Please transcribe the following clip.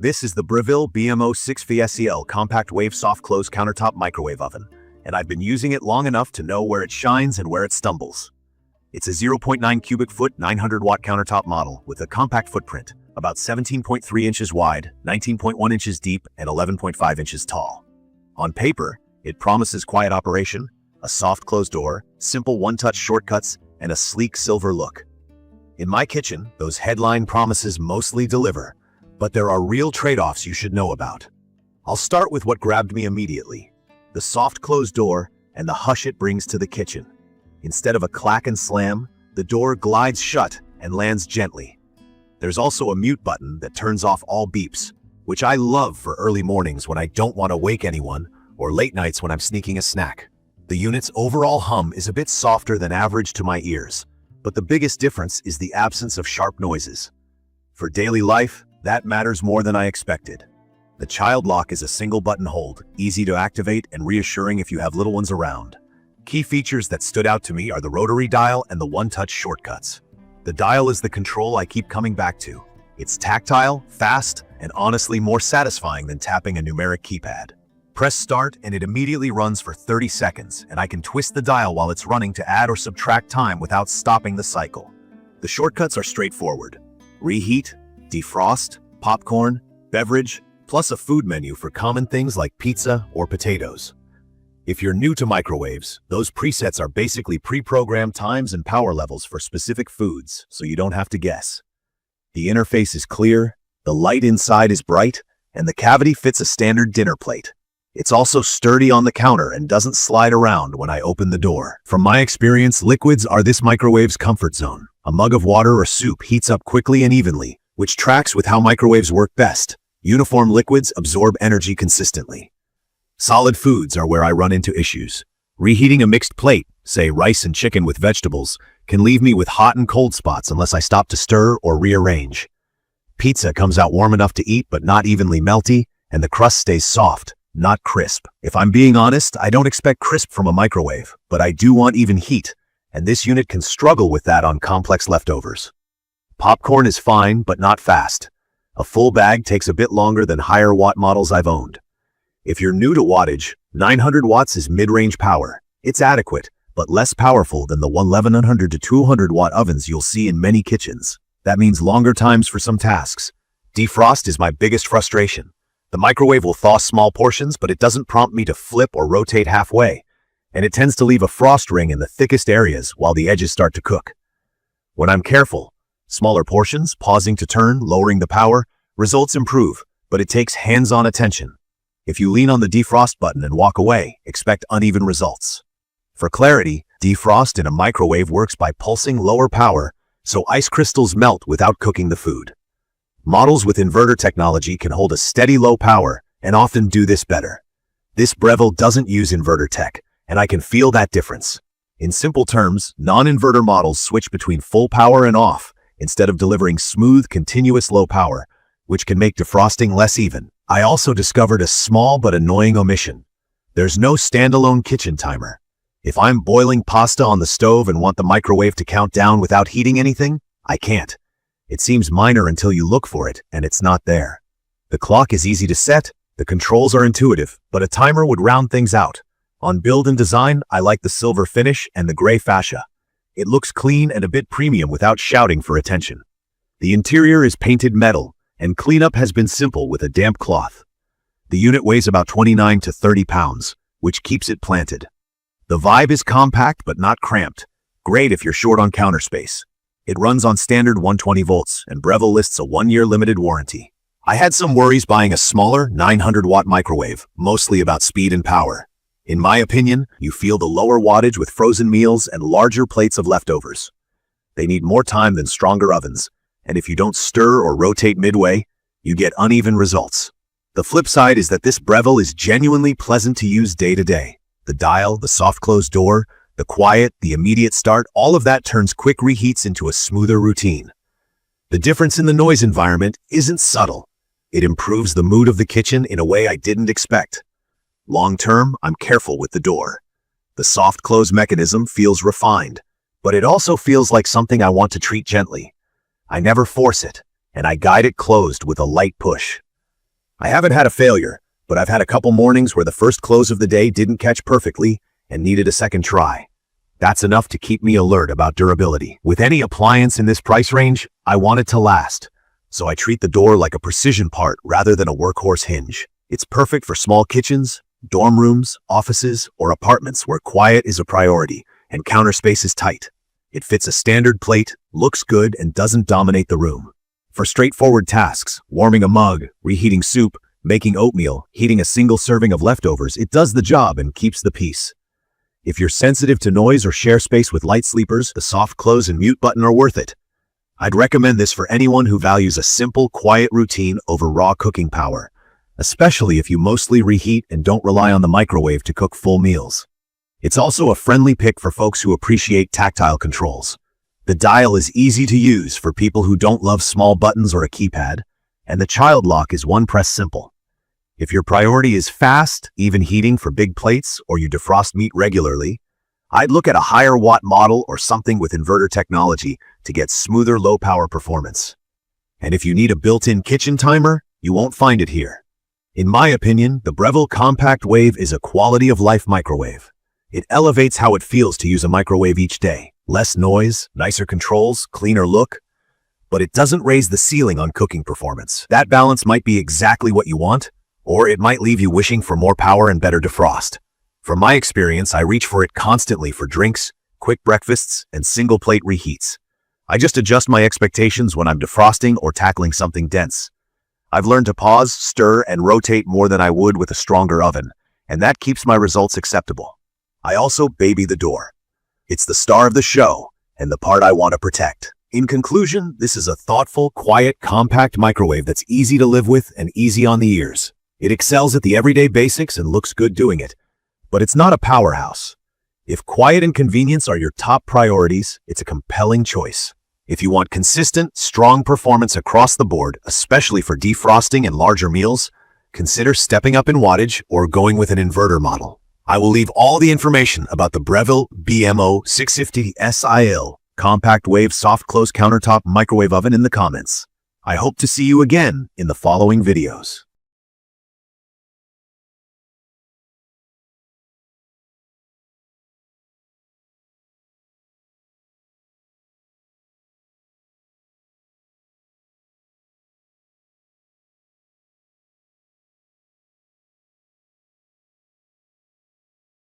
This is the Breville BMO650SIL compact wave soft close countertop microwave oven, and I've been using it long enough to know where it shines and where it stumbles. It's a 0.9 cubic foot 900 watt countertop model with a compact footprint, about 17.3 inches wide, 19.1 inches deep, and 11.5 inches tall. On paper, it promises quiet operation, a soft closed door, simple one-touch shortcuts, and a sleek silver look. In my kitchen, those headline promises mostly deliver, but there are real trade-offs you should know about. I'll start with what grabbed me immediately: the soft closed door and the hush it brings to the kitchen. Instead of a clack and slam, the door glides shut and lands gently. There's also a mute button that turns off all beeps, which I love for early mornings when I don't want to wake anyone, or late nights when I'm sneaking a snack. The unit's overall hum is a bit softer than average to my ears, but the biggest difference is the absence of sharp noises. For daily life, that matters more than I expected. The child lock is a single button hold, easy to activate and reassuring if you have little ones around. Key features that stood out to me are the rotary dial and the one-touch shortcuts. The dial is the control I keep coming back to. It's tactile, fast, and honestly more satisfying than tapping a numeric keypad. Press start and it immediately runs for 30 seconds, and I can twist the dial while it's running to add or subtract time without stopping the cycle. The shortcuts are straightforward: reheat, defrost, popcorn, beverage, plus a food menu for common things like pizza or potatoes. If you're new to microwaves, those presets are basically pre-programmed times and power levels for specific foods, so you don't have to guess. The interface is clear, the light inside is bright, and the cavity fits a standard dinner plate. It's also sturdy on the counter and doesn't slide around when I open the door. From my experience, liquids are this microwave's comfort zone. A mug of water or soup heats up quickly and evenly, which tracks with how microwaves work best. Uniform liquids absorb energy consistently. Solid foods are where I run into issues. Reheating a mixed plate, say rice and chicken with vegetables, can leave me with hot and cold spots unless I stop to stir or rearrange. Pizza comes out warm enough to eat but not evenly melty, and the crust stays soft, not crisp. If I'm being honest, I don't expect crisp from a microwave, but I do want even heat, and this unit can struggle with that on complex leftovers. Popcorn is fine, but not fast. A full bag takes a bit longer than higher watt models I've owned. If you're new to wattage, 900 watts is mid-range power. It's adequate, but less powerful than the 1100 to 200 watt ovens you'll see in many kitchens. That means longer times for some tasks. Defrost is my biggest frustration. The microwave will thaw small portions, but it doesn't prompt me to flip or rotate halfway, and it tends to leave a frost ring in the thickest areas while the edges start to cook. When I'm careful, smaller portions, pausing to turn, lowering the power, results improve, but it takes hands-on attention. If you lean on the defrost button and walk away, expect uneven results. For clarity, defrost in a microwave works by pulsing lower power, so ice crystals melt without cooking the food. Models with inverter technology can hold a steady low power and often do this better. This Breville doesn't use inverter tech, and I can feel that difference. In simple terms, non-inverter models switch between full power and off, instead of delivering smooth, continuous low power, which can make defrosting less even. I also discovered a small but annoying omission. There's no standalone kitchen timer. If I'm boiling pasta on the stove and want the microwave to count down without heating anything, I can't. It seems minor until you look for it, and it's not there. The clock is easy to set, the controls are intuitive, but a timer would round things out. On build and design, I like the silver finish and the gray fascia. It looks clean and a bit premium without shouting for attention. The interior is painted metal, and cleanup has been simple with a damp cloth. The unit weighs about 29 to 30 pounds, which keeps it planted. The vibe is compact but not cramped, great if you're short on counter space. It runs on standard 120 volts, and Breville lists a 1-year limited warranty. I had some worries buying a smaller 900 watt microwave, mostly about speed and power. In my opinion, you feel the lower wattage with frozen meals and larger plates of leftovers. They need more time than stronger ovens, and if you don't stir or rotate midway, you get uneven results. The flip side is that this Breville is genuinely pleasant to use day to day. The dial, the soft closed door, the quiet, the immediate start, all of that turns quick reheats into a smoother routine. The difference in the noise environment isn't subtle. It improves the mood of the kitchen in a way I didn't expect. Long term, I'm careful with the door. The soft close mechanism feels refined, but it also feels like something I want to treat gently. I never force it, and I guide it closed with a light push. I haven't had a failure, but I've had a couple mornings where the first close of the day didn't catch perfectly and needed a second try. That's enough to keep me alert about durability. With any appliance in this price range, I want it to last, so I treat the door like a precision part rather than a workhorse hinge. It's perfect for small kitchens, dorm rooms, offices, or apartments where quiet is a priority and counter space is tight. It fits a standard plate, looks good, and doesn't dominate the room. For straightforward tasks, warming a mug, reheating soup, making oatmeal, heating a single serving of leftovers, it does the job and keeps the peace. If you're sensitive to noise or share space with light sleepers, the soft close and mute button are worth it. I'd recommend this for anyone who values a simple, quiet routine over raw cooking power, especially if you mostly reheat and don't rely on the microwave to cook full meals. It's also a friendly pick for folks who appreciate tactile controls. The dial is easy to use for people who don't love small buttons or a keypad, and the child lock is one press simple. If your priority is fast, even heating for big plates, or you defrost meat regularly, I'd look at a higher watt model or something with inverter technology to get smoother low-power performance. And if you need a built-in kitchen timer, you won't find it here. In my opinion, the Breville Compact Wave is a quality-of-life microwave. It elevates how it feels to use a microwave each day. Less noise, nicer controls, cleaner look. But it doesn't raise the ceiling on cooking performance. That balance might be exactly what you want, or it might leave you wishing for more power and better defrost. From my experience, I reach for it constantly for drinks, quick breakfasts, and single-plate reheats. I just adjust my expectations when I'm defrosting or tackling something dense. I've learned to pause, stir, and rotate more than I would with a stronger oven, and that keeps my results acceptable. I also baby the door. It's the star of the show, and the part I want to protect. In conclusion, this is a thoughtful, quiet, compact microwave that's easy to live with and easy on the ears. It excels at the everyday basics and looks good doing it. But it's not a powerhouse. If quiet and convenience are your top priorities, it's a compelling choice. If you want consistent, strong performance across the board, especially for defrosting and larger meals, consider stepping up in wattage or going with an inverter model. I will leave all the information about the Breville BMO650SIL Compact Wave Soft Close Countertop Microwave Oven in the comments. I hope to see you again in the following videos.